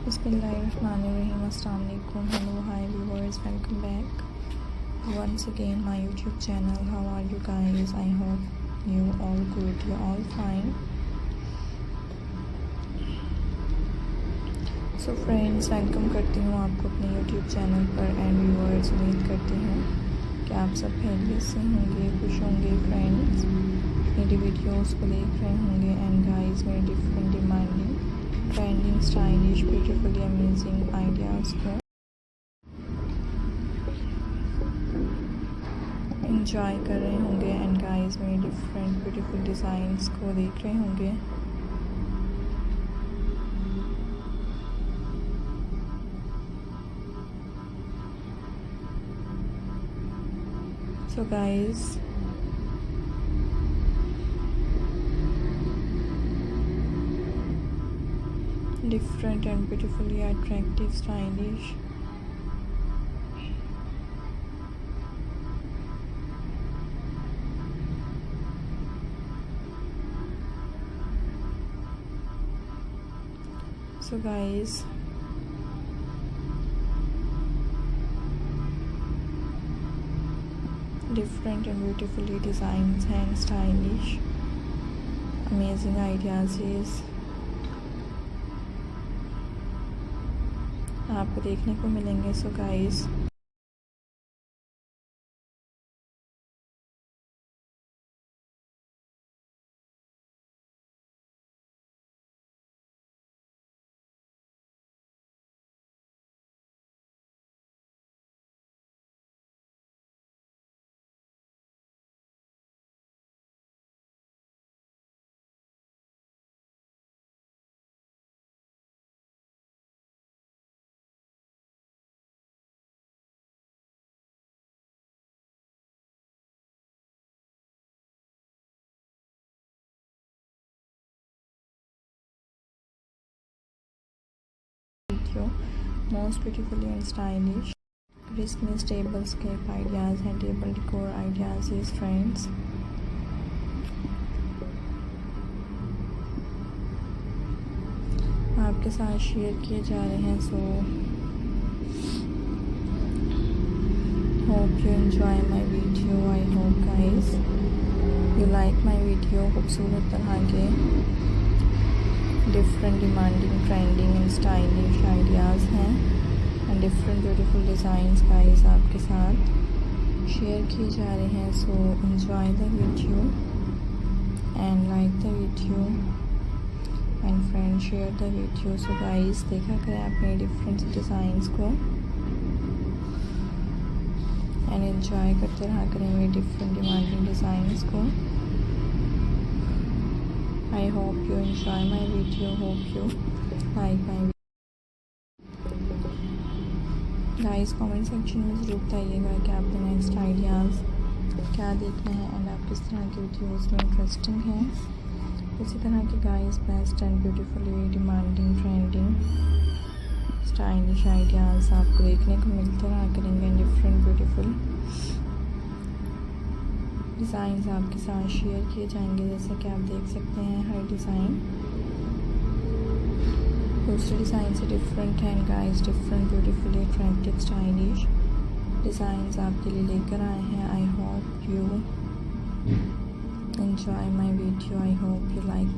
Bismillahirrahmanirrahim. Assalamu alaikum. Hello, hi viewers. Welcome back once again my YouTube channel. How are you guys? I hope you all good. You all fine. So friends, welcome करती हूँ आपको अपने YouTube channel पर and viewers. उम्मीद करती हूँ कि आप सब खैरियत से होंगे, खुश होंगे। फ्रेंड्स, मेरी वीडियोस को देख रहे होंगे एंड गाइस मेरे different demanding trending stylish beautifully amazing ideas को इंजॉय कर रहे होंगे एंड गाइस मेरे डिफरेंट ब्यूटीफुल डिज़ाइंस को देख रहे होंगे। So guys, different and beautifully attractive, stylish so guys, different and beautifully designed and stylish amazing ideas is आपको देखने को मिलेंगे। So guys, most beautifully and stylish Christmas tablescape ideas and table decor ideas is friends। आपके साथ share किए जा रहे हैं। सो hope you enjoy my video. I hope guys you like my video। खूबसूरत तरह के different demanding trending and stylish ideas हैं and different beautiful designs guys आपके साथ शेयर किए जा रहे हैं। So enjoy the video and like the video and friend share the video. So guys, देखा करें अपने डिफरेंट डिज़ाइंस को एंड एंजॉय करते रहा करें मेरे डिफरेंट डिमांडिंग डिज़ाइंस को। I hope you enjoy my video. Hope you like my video. Guys, comment section में ज़रूर बताइएगा कि आपके नेक्स्ट आइडियाज़ क्या देखने हैं एंड आप किस तरह की वीडियोज़ में इंटरेस्टिंग हैं। इसी तरह के guys best and beautifully demanding trending stylish ideas आपको देखने को मिलते रहा करेंगे। डिफरेंट ब्यूटीफुल डिज़ाइंस आपके साथ शेयर किए जाएंगे। जैसे कि आप देख सकते हैं हर डिज़ाइन दूसरे डिज़ाइन से डिफरेंट है guys. Different beautifully attractive stylish designs आपके लिए लेकर आए हैं। I hope you enjoy my video. I hope you like my